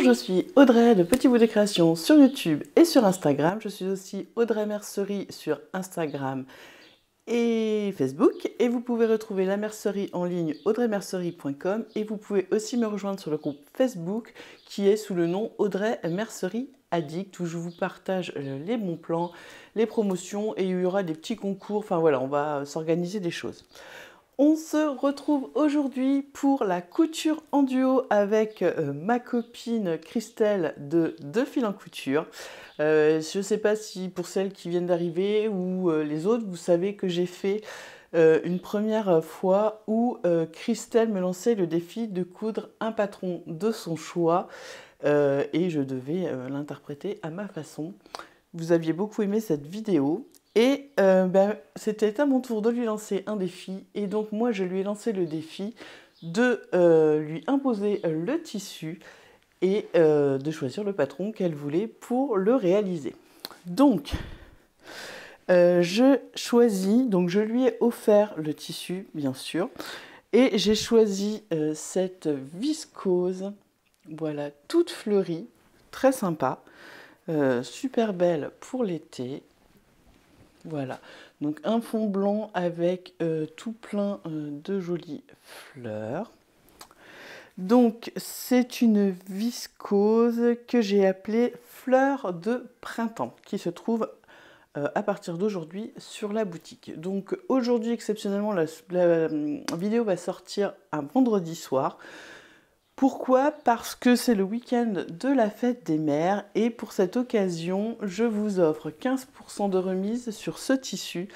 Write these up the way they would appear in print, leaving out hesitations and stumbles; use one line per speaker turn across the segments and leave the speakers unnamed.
je suis Audrey de Petit Bout de Création sur YouTube et sur Instagram. Je suis aussi Audrey Mercerie sur Instagram et Facebook. Et vous pouvez retrouver la mercerie en ligne audreymercerie.com et vous pouvez aussi me rejoindre sur le groupe Facebook qui est sous le nom Audrey Mercerie Addict où je vous partage les bons plans, les promotions et il y aura des petits concours. Enfin voilà, on va s'organiser des choses. On se retrouve aujourd'hui pour la couture en duo avec ma copine Christelle de Deux Fils en Couture. Je ne sais pas si pour celles qui viennent d'arriver ou les autres, vous savez que j'ai fait une première fois où Christelle me lançait le défi de coudre un patron de son choix et je devais l'interpréter à ma façon. Vous aviez beaucoup aimé cette vidéo. Et c'était à mon tour de lui lancer un défi. Et donc moi, je lui ai lancé le défi de lui imposer le tissu et de choisir le patron qu'elle voulait pour le réaliser. Donc, je choisis, donc je lui ai offert le tissu, bien sûr. Et j'ai choisi cette viscose, voilà, toute fleurie, très sympa, super belle pour l'été. Voilà, donc un fond blanc avec tout plein de jolies fleurs. Donc c'est une viscose que j'ai appelée Fleurs de printemps qui se trouve à partir d'aujourd'hui sur la boutique. Donc aujourd'hui exceptionnellement la vidéo va sortir un vendredi soir. Pourquoi? Parce que c'est le week-end de la fête des mères et pour cette occasion, je vous offre 15% de remise sur ce tissu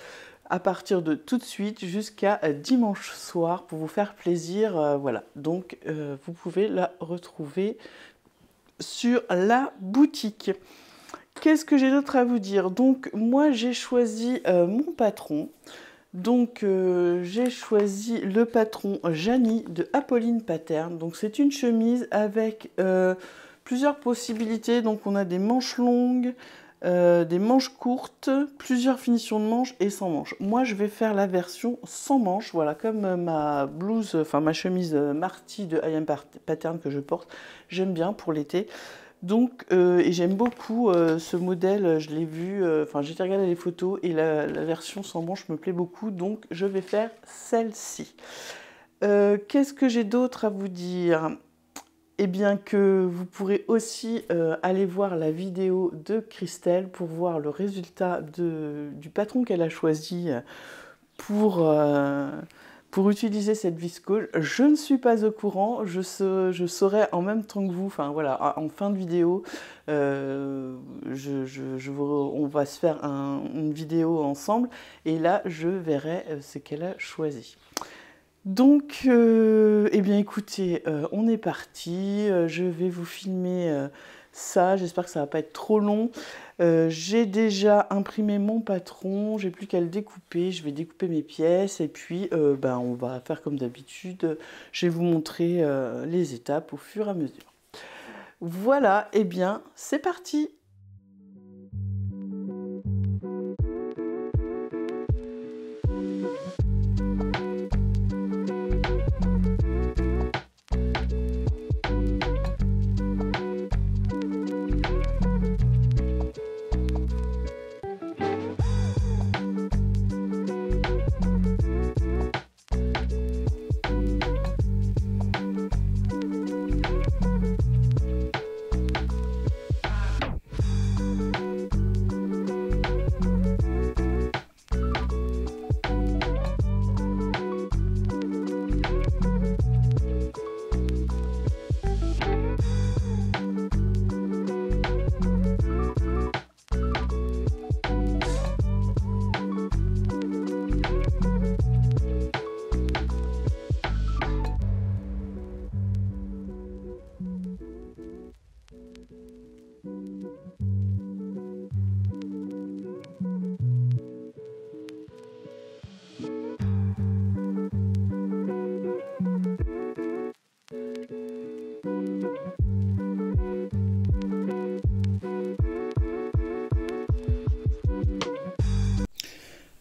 à partir de tout de suite jusqu'à dimanche soir pour vous faire plaisir. Voilà, donc vous pouvez la retrouver sur la boutique. Qu'est-ce que j'ai d'autre à vous dire? Donc moi j'ai choisi mon patron. Donc j'ai choisi le patron Janie de Apolline Pattern. Donc c'est une chemise avec plusieurs possibilités. Donc on a des manches longues, des manches courtes, plusieurs finitions de manches et sans manches. Moi je vais faire la version sans manches, voilà, comme ma blouse, enfin ma chemise Marty de I Am Pattern que je porte. J'aime bien pour l'été. Donc, et j'aime beaucoup ce modèle, je l'ai vu, enfin j'ai regardé les photos et la version sans manche me plaît beaucoup, donc je vais faire celle-ci. Qu'est-ce que j'ai d'autre à vous dire? Eh bien que vous pourrez aussi aller voir la vidéo de Christelle pour voir le résultat du patron qu'elle a choisi pour utiliser cette viscose. Je ne suis pas au courant, je saurai en même temps que vous, enfin voilà, en fin de vidéo, on va se faire une vidéo ensemble et là je verrai ce qu'elle a choisi. Donc, eh bien écoutez, on est parti, je vais vous filmer ça, j'espère que ça va pas être trop long. J'ai déjà imprimé mon patron, j'ai plus qu'à le découper, je vais découper mes pièces et puis on va faire comme d'habitude, je vais vous montrer les étapes au fur et à mesure. Voilà, eh bien c'est parti!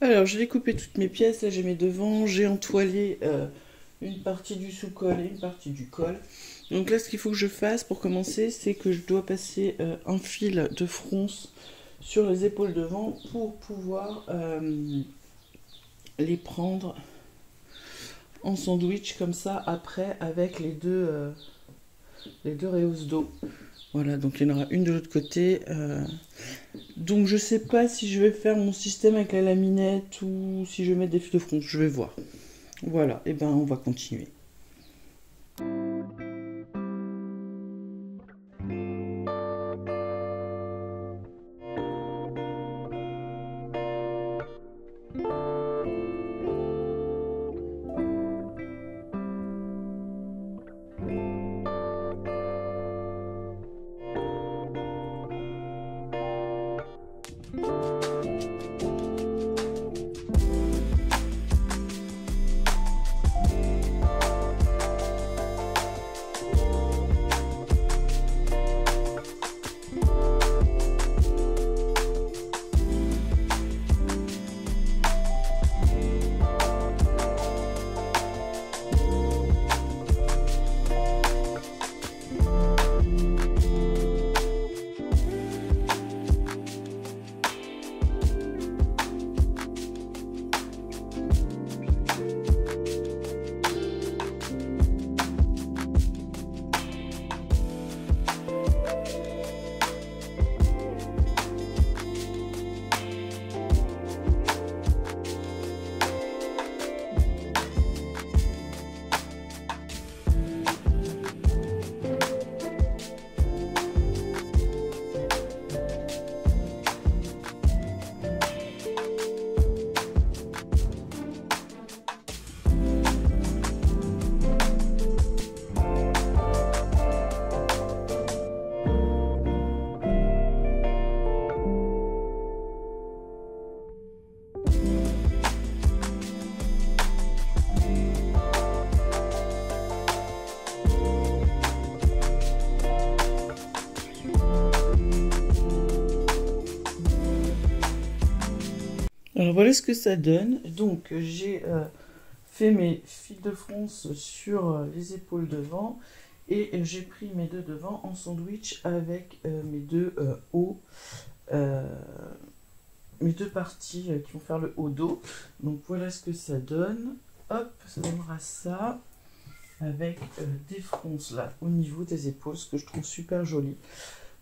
Alors j'ai découpé toutes mes pièces, là j'ai mes devants, j'ai entoilé une partie du sous-col et une partie du col. Donc là, ce qu'il faut que je fasse pour commencer, c'est que je dois passer un fil de fronce sur les épaules devant pour pouvoir les prendre en sandwich comme ça après avec les deux rehausses d'eau. Voilà, donc il y en aura une de l'autre côté. Donc je sais pas si je vais faire mon système avec la laminette ou si je vais mettre des fils de fronce, je vais voir. Voilà, et ben on va continuer. Alors voilà ce que ça donne. Donc j'ai fait mes fils de fronce sur les épaules devant et j'ai pris mes deux devant en sandwich avec mes deux hauts, mes deux parties qui vont faire le haut dos. Donc voilà ce que ça donne. Hop, ça donnera ça avec des fronces là au niveau des épaules, ce que je trouve super joli.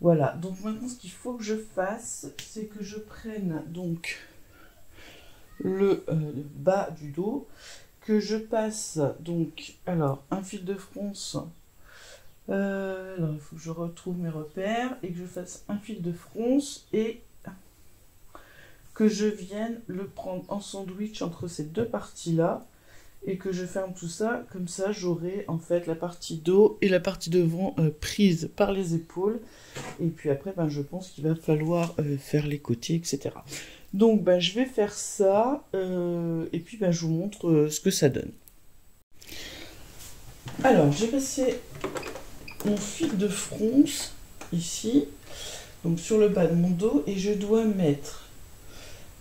Voilà, donc maintenant ce qu'il faut que je fasse, c'est que je prenne donc le bas du dos, que je passe donc, alors un fil de fronce, alors il faut que je retrouve mes repères et que je fasse un fil de fronce et que je vienne le prendre en sandwich entre ces deux parties là et que je ferme tout ça, comme ça j'aurai en fait la partie dos et la partie devant prise par les épaules, et puis après ben, je pense qu'il va falloir faire les côtés, etc. Donc ben, je vais faire ça et puis ben, je vous montre ce que ça donne. Alors j'ai passé mon fil de fronce ici, donc sur le bas de mon dos, et je dois mettre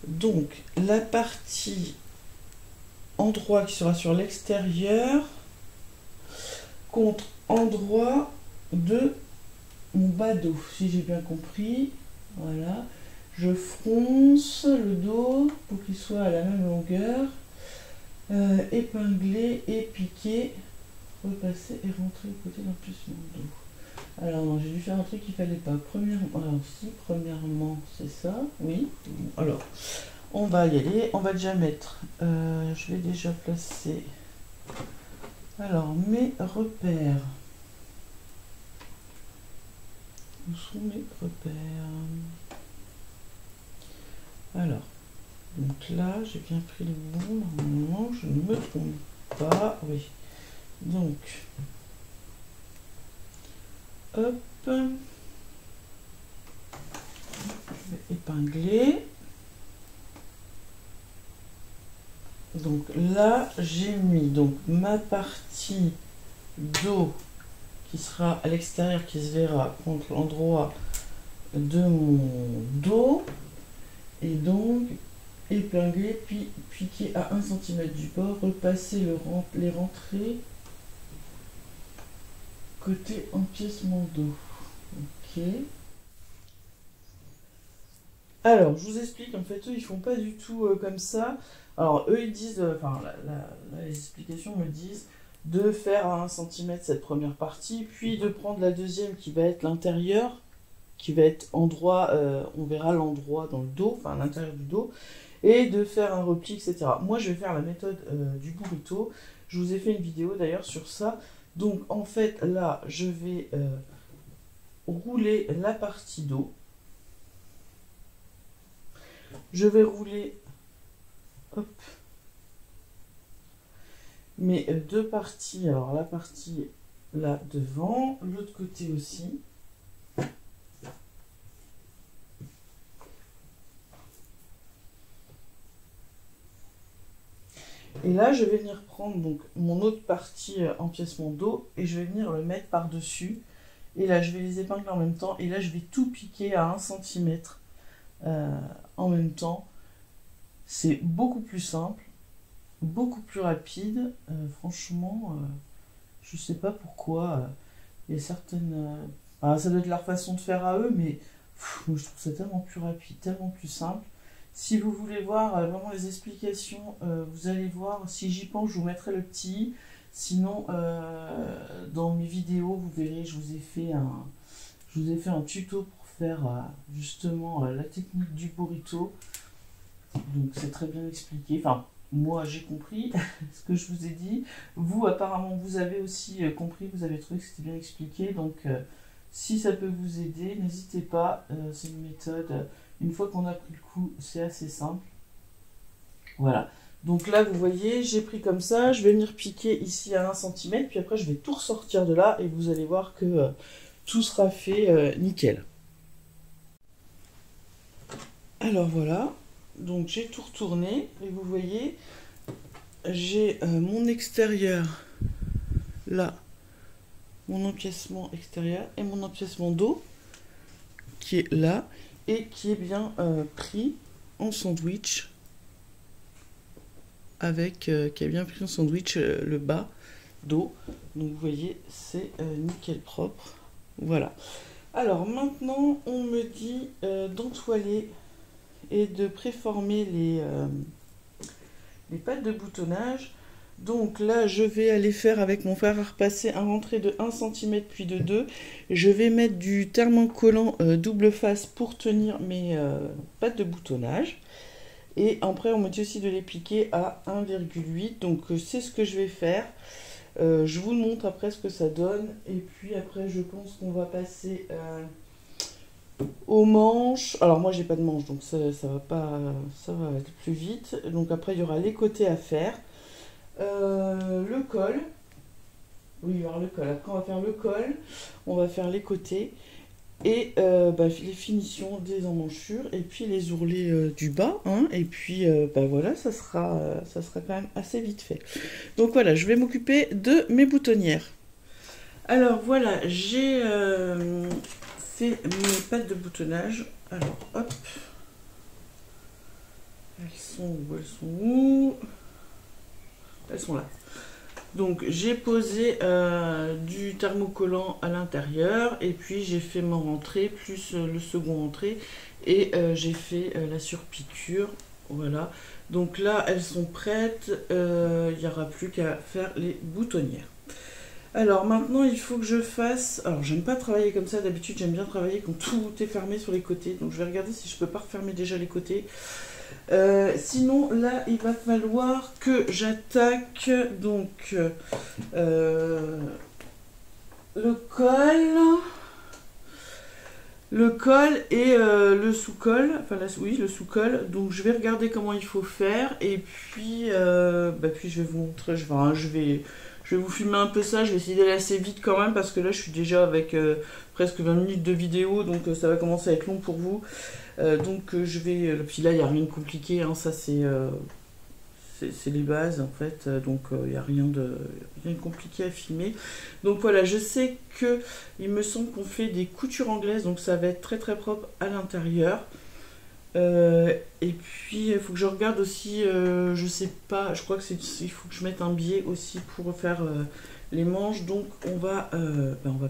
donc la partie endroit qui sera sur l'extérieur contre endroit de mon bas dos, si j'ai bien compris. Voilà, je fronce le dos pour qu'il soit à la même longueur, épingler et piquer, repasser et rentrer le côté d'un plus mon dos. Alors non, j'ai dû faire un truc qu'il fallait pas. Premièrement c'est ça, oui. Alors on va y aller, on va déjà mettre, je vais déjà placer, alors mes repères, où sont mes repères? Alors, donc là j'ai bien pris le bon, normalement je ne me trompe pas, oui, donc, hop, je vais épingler. Donc là, j'ai mis donc ma partie dos qui sera à l'extérieur, qui se verra contre l'endroit de mon dos. Et donc, épingler, puis piquer à 1 cm du bord, repasser les rentrées côté empiècement d'eau. Ok. Alors, je vous explique, en fait, eux, ils font pas du tout comme ça. Alors, eux, ils disent, enfin, les explications me disent de faire à 1 cm cette première partie, puis de prendre la deuxième qui va être l'intérieur, qui va être endroit, on verra l'endroit dans le dos, enfin, à l'intérieur du dos, et de faire un repli, etc. Moi, je vais faire la méthode du burrito. Je vous ai fait une vidéo, d'ailleurs, sur ça. Donc, en fait, là, je vais rouler la partie dos. Je vais rouler, hop, mes deux parties. Alors la partie là devant, l'autre côté aussi. Et là, je vais venir prendre donc mon autre partie empiècement d'eau et je vais venir le mettre par-dessus. Et là, je vais les épingler en même temps. Et là, je vais tout piquer à 1 cm en même temps. C'est beaucoup plus simple, beaucoup plus rapide. Franchement, je sais pas pourquoi. Il y a certaines... ça doit être leur façon de faire à eux, mais moi, je trouve ça tellement plus rapide, tellement plus simple. Si vous voulez voir vraiment les explications, vous allez voir. Si j'y pense, je vous mettrai le petit. Sinon, dans mes vidéos, vous verrez, je vous ai fait un tuto pour faire justement la technique du burrito. Donc c'est très bien expliqué. Enfin, moi j'ai compris ce que je vous ai dit. Vous, apparemment, vous avez aussi compris, vous avez trouvé que c'était bien expliqué. Donc si ça peut vous aider, n'hésitez pas. C'est une méthode, une fois qu'on a pris le coup, c'est assez simple. Voilà. Donc là, vous voyez, j'ai pris comme ça. Je vais venir piquer ici à 1 cm. Puis après, je vais tout ressortir de là. Et vous allez voir que tout sera fait nickel. Alors voilà. Donc j'ai tout retourné et vous voyez, j'ai mon extérieur là, mon empiècement extérieur et mon empiècement dos qui est là et qui est bien pris en sandwich avec qui est bien pris en sandwich le bas dos. Donc vous voyez, c'est nickel propre. Voilà. Alors maintenant, on me dit d'entoiler et de préformer les pattes de boutonnage. Donc là, je vais aller faire avec mon fer à repasser un rentré de 1 cm puis de 2. Je vais mettre du thermocollant double face pour tenir mes pattes de boutonnage. Et après, on me dit aussi de les piquer à 1,8. Donc c'est ce que je vais faire. Je vous montre après ce que ça donne. Et puis après, je pense qu'on va passer... aux manches. Alors moi j'ai pas de manches, donc ça va pas, ça va être plus vite. Donc après il y aura les côtés à faire, le col. Oui, il y aura le col. Après on va faire le col, on va faire les côtés et les finitions des emmanchures et puis les ourlets du bas. Hein, et puis voilà, ça sera quand même assez vite fait. Donc voilà, je vais m'occuper de mes boutonnières. Alors voilà, j'ai fait mes pattes de boutonnage. Alors hop, elles sont où? Elles sont là. Donc j'ai posé du thermocollant à l'intérieur et puis j'ai fait mon rentrée plus le second entrée et j'ai fait la surpiqûre. Voilà. Donc là elles sont prêtes. Il n'y aura plus qu'à faire les boutonnières. Alors maintenant il faut que je fasse, alors j'aime pas travailler comme ça, d'habitude j'aime bien travailler quand tout est fermé sur les côtés, donc je vais regarder si je peux pas refermer déjà les côtés. Sinon là il va falloir que j'attaque donc le col et le sous-col, enfin là, oui le sous-col, donc je vais regarder comment il faut faire et puis, puis je vais vous montrer, je vais vous filmer un peu ça, je vais essayer d'aller assez vite quand même parce que là je suis déjà avec presque 20 minutes de vidéo donc ça va commencer à être long pour vous. Je vais... Puis là il n'y a rien de compliqué, hein, ça c'est les bases en fait, donc il n'y a rien de compliqué à filmer. Donc voilà, je sais que il me semble qu'on fait des coutures anglaises donc ça va être très très propre à l'intérieur. Et puis il faut que je regarde aussi, je sais pas, je crois que il faut que je mette un biais aussi pour faire les manches, donc on va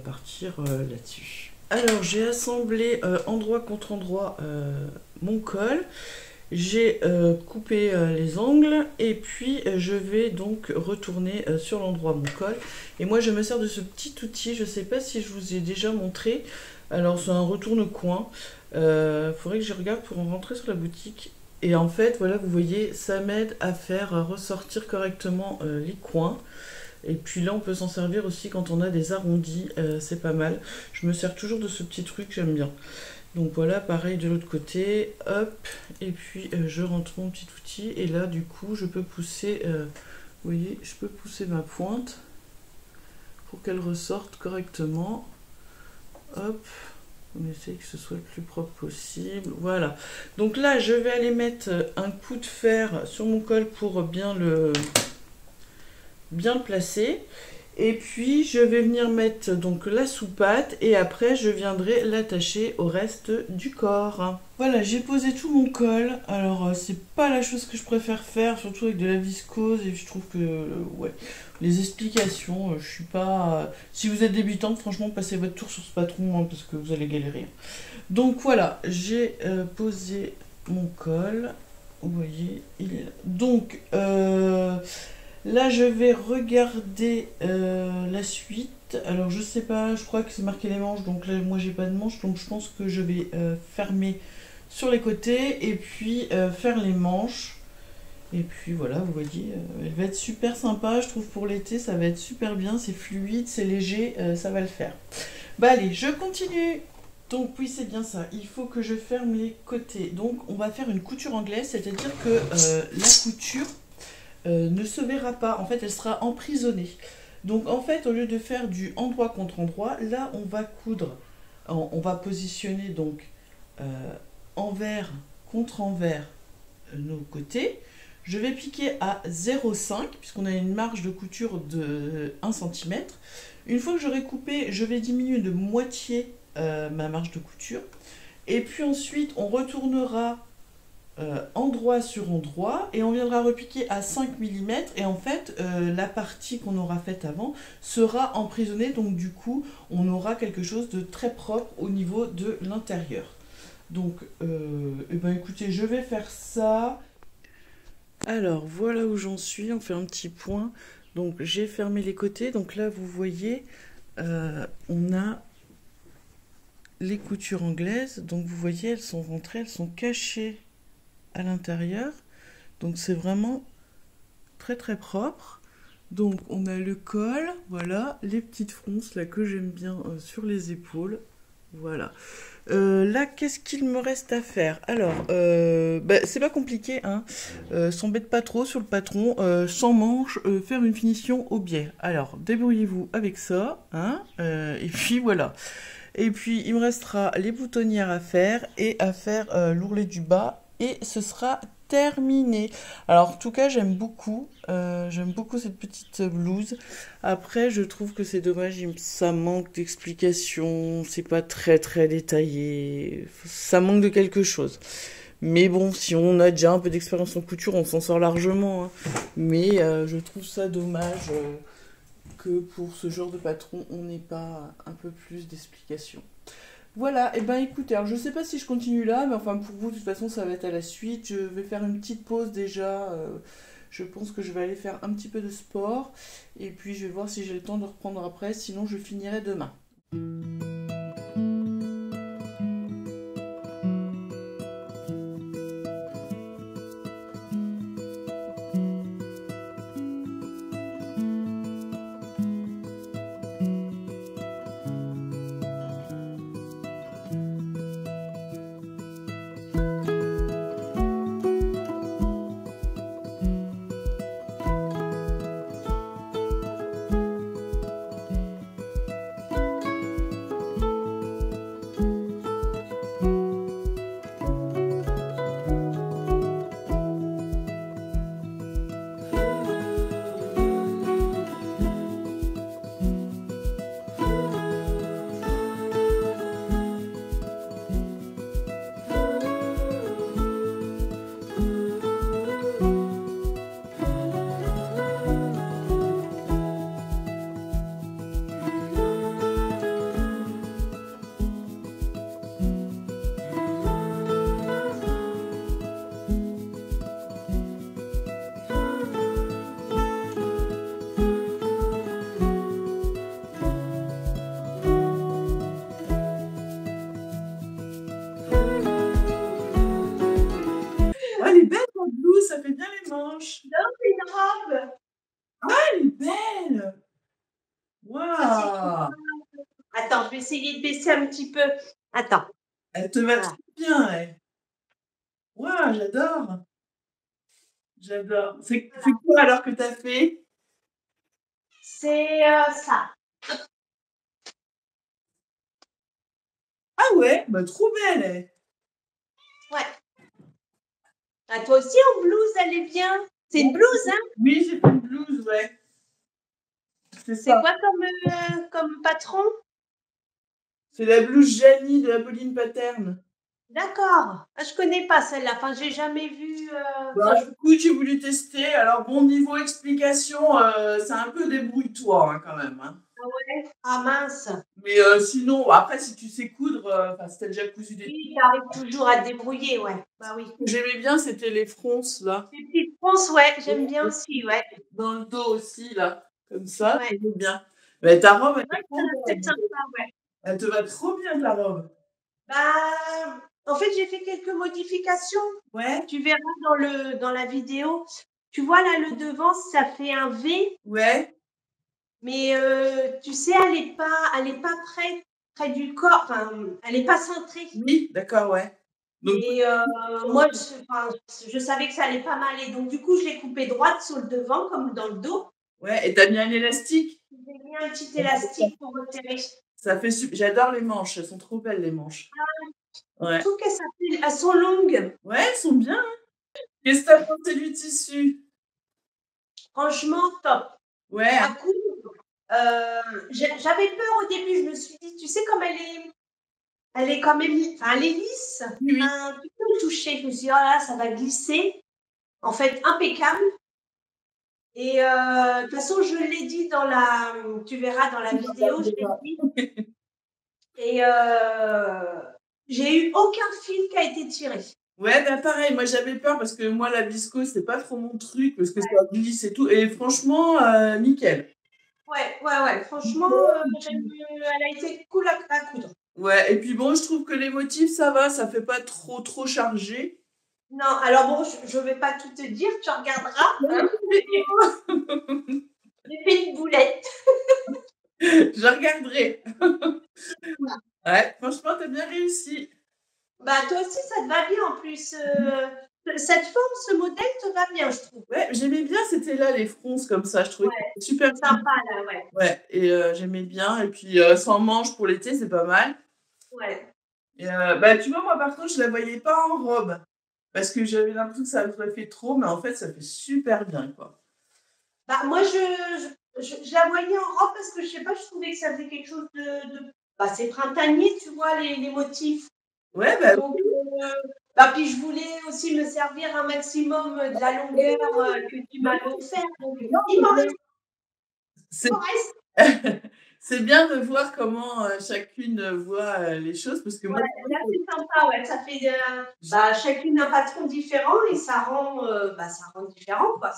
partir là-dessus. Alors j'ai assemblé endroit contre endroit mon col, j'ai coupé les angles et puis je vais donc retourner sur l'endroit mon col. Et moi je me sers de ce petit outil, je sais pas si je vous ai déjà montré, alors c'est un retourne-coin. Faudrait que je regarde pour en rentrer sur la boutique. Et en fait, voilà, vous voyez, ça m'aide à faire ressortir correctement les coins. Et puis là, on peut s'en servir aussi quand on a des arrondis, c'est pas mal. Je me sers toujours de ce petit truc, j'aime bien. Donc voilà, pareil de l'autre côté, hop, et puis je rentre mon petit outil. Et là, du coup, je peux pousser, vous voyez, je peux pousser ma pointe pour qu'elle ressorte correctement. Hop. On essaye que ce soit le plus propre possible. Voilà. Donc là, je vais aller mettre un coup de fer sur mon col pour bien le placer. Et puis, je vais venir mettre donc la sous-patte et après, je viendrai l'attacher au reste du corps. Voilà, j'ai posé tout mon col. Alors, c'est pas la chose que je préfère faire, surtout avec de la viscose. Et je trouve que, ouais, les explications, je suis pas... Si vous êtes débutante, franchement, passez votre tour sur ce patron, hein, parce que vous allez galérer. Donc voilà, j'ai posé mon col. Vous voyez, il est là. Donc, là, je vais regarder la suite. Alors, je sais pas, je crois que c'est marqué les manches. Donc là, moi, j'ai pas de manches. Donc, je pense que je vais fermer sur les côtés et puis faire les manches. Et puis voilà, vous voyez, elle va être super sympa. Je trouve pour l'été, ça va être super bien. C'est fluide, c'est léger, ça va le faire. Bah allez, je continue. Donc oui, c'est bien ça. Il faut que je ferme les côtés. Donc, on va faire une couture anglaise. C'est-à-dire que la couture... ne se verra pas, en fait elle sera emprisonnée. Donc en fait au lieu de faire du endroit contre endroit, là on va coudre, on va positionner donc envers contre envers nos côtés. Je vais piquer à 0,5 puisqu'on a une marge de couture de 1 cm. Une fois que j'aurai coupé, je vais diminuer de moitié ma marge de couture. Et puis ensuite on retournera endroit sur endroit et on viendra repiquer à 5 mm et en fait la partie qu'on aura faite avant sera emprisonnée, donc du coup on aura quelque chose de très propre au niveau de l'intérieur. Donc et ben écoutez, je vais faire ça. Alors voilà où j'en suis, on fait un petit point. Donc j'ai fermé les côtés, donc là vous voyez on a les coutures anglaises, donc vous voyez elles sont rentrées, elles sont cachées à l'intérieur, donc c'est vraiment très très propre. Donc on a le col, voilà, les petites fronces là que j'aime bien sur les épaules, voilà. Là qu'est-ce qu'il me reste à faire? Alors c'est pas compliqué, hein. S'embête pas trop sur le patron, sans manche, faire une finition au biais. Alors débrouillez-vous avec ça, hein, et puis voilà. Et puis il me restera les boutonnières à faire et à faire l'ourlet du bas et ce sera terminé. Alors en tout cas j'aime beaucoup cette petite blouse. Après je trouve que c'est dommage, ça manque d'explications, c'est pas très très détaillé, ça manque de quelque chose. Mais bon, si on a déjà un peu d'expérience en couture, on s'en sort largement, hein. Mais je trouve ça dommage que pour ce genre de patron, on n'ait pas un peu plus d'explications. Voilà, et ben écoutez, alors je sais pas si je continue là, mais enfin pour vous, de toute façon, ça va être à la suite. Je vais faire une petite pause déjà. Je pense que je vais aller faire un petit peu de sport. Et puis je vais voir si j'ai le temps de reprendre après, sinon je finirai demain.
manches.
Non, c'est une robe.
Ah, elle est belle!
Ça, c'est
Waouh!
Attends, je vais essayer de baisser un petit peu. Attends.
Elle te va
Voilà.
trop bien, ouais. Waouh, j'adore! J'adore. C'est quoi alors que tu as fait?
C'est ça.
Ah ouais, bah trop belle, elle.
Ouais. Ah, toi aussi en blouse, elle est bien. C'est une
Ouais.
blouse, hein?
Oui, j'ai fait une blouse, ouais. C'est
C'est
ça.
quoi comme patron?
C'est la blouse Janie de Apolline Paterne.
D'accord. Ah, je connais pas celle-là. Enfin, j'ai jamais vu.
Bah, du coup, j'ai voulu tester. Alors, bon, niveau explication, c'est un peu débrouille-toi hein, quand même. Hein.
Ah ouais? Ah mince.
Mais sinon, après, si tu sais coudre, enfin, si t'as déjà cousu des trucs.
Oui, j'arrive toujours à te débrouiller, ouais. Bah oui.
Ce que j'aimais bien, c'était les fronces, là.
Les petites fronces, ouais, j'aime bien aussi, ouais.
Dans le dos aussi, là. Comme ça,
Ouais.
j'aimais bien. Mais ta robe, elle
Ouais,
est trop
c'est
belle.
sympa, ouais.
Elle te va trop bien, ta robe.
Bah, en fait, j'ai fait quelques modifications.
Ouais,
Tu verras dans la vidéo. Tu vois là, le devant, ça fait un V,
ouais.
mais tu sais, elle est pas près du corps. Enfin, elle est pas cintrée.
Oui, d'accord, ouais. Donc,
Et moi, je savais que ça allait pas m'aller. Donc, du coup, je l'ai coupée droite sur le devant, comme dans le dos.
ouais, et t'as mis un élastique?
J'ai mis un petit élastique pour retirer.
Ça fait super. J'adore les manches, elles sont trop belles, les manches.
Je
Ouais.
trouve elles sont longues.
Ouais, elles sont bien. Hein. Qu'est-ce que t'as pensé du tissu?
Franchement, top.
Ouais,
À coudre, j'avais peur au début. Je me suis dit, tu sais, comme elle est quand même, enfin, elle est lisse,
oui, oui.
tu peux le toucher. Je me suis dit, oh là, ça va glisser. En fait, impeccable. Et de toute façon, je l'ai dit tu verras dans la vidéo, je l'ai dit. Et j'ai eu aucun fil qui a été tiré.
Ouais, bah pareil, moi j'avais peur parce que moi la viscose c'est pas trop mon truc parce que ça glisse et tout. Et franchement, nickel.
Ouais. Franchement, elle a été cool à coudre.
Ouais, et puis bon, je trouve que les motifs ça va, ça fait pas trop chargé.
Non, alors bon, je vais pas tout te dire, tu regarderas. Hein. J'ai fait une boulette.
Je regarderai. Ouais, franchement, t'as bien réussi.
Bah, toi aussi, ça te va bien en plus. Cette forme, ce modèle te va bien, je trouve.
Ouais, j'aimais bien, c'était là les fronces comme ça, je trouvais que
Ouais,
c'était super
c'est sympa là, ouais.
Ouais, et j'aimais bien. Et puis sans manches pour l'été, c'est pas mal.
Ouais.
Et bah tu vois, moi par contre, je la voyais pas en robe. Parce que j'avais l'impression que ça aurait fait trop, mais en fait, ça fait super bien, quoi.
Bah, moi, je la voyais en robe parce que je sais pas, je trouvais que ça faisait quelque chose bah, c'est printanier, tu vois, les motifs.
Ouais, bah
Donc, bah, puis je voulais aussi me servir un maximum de la longueur que tu m'avais offert. Donc, il m'en reste.
c'est
Il m'en reste.
c'est bien de voir comment chacune voit les choses, parce que moi,
Ouais, là, c'est sympa, ouais. Ça fait bah, chacune un patron différent et ça rend différent, quoi.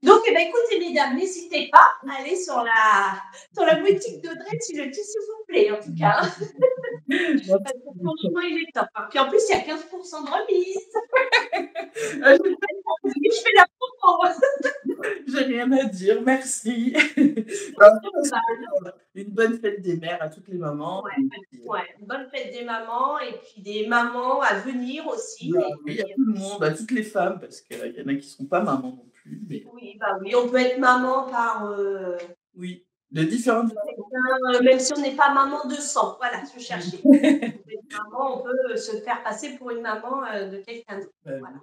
Donc, eh ben, écoutez, mesdames, n'hésitez pas à aller sur la boutique d'Audrey si le tissu vous plaît, en tout cas. Parce que franchement, il est top. Hein. Puis en plus, il y a 15% de remise. Je fais la promo.
j'ai rien à dire, merci. Une bonne fête des mères à toutes les mamans.
Ouais, une bonne fête des mamans et puis des mamans à venir aussi.
Bah,
Et
oui, à
puis,
tout le monde, à toutes les femmes, parce qu'il y en a qui ne sont pas mamans non plus. Mais
oui, bah oui, on peut être maman par
oui, de différentes
même si on n'est pas maman de sang. Voilà, je cherchais. On peut être maman, on peut se faire passer pour une maman de quelqu'un d'autre.
façons.
Voilà.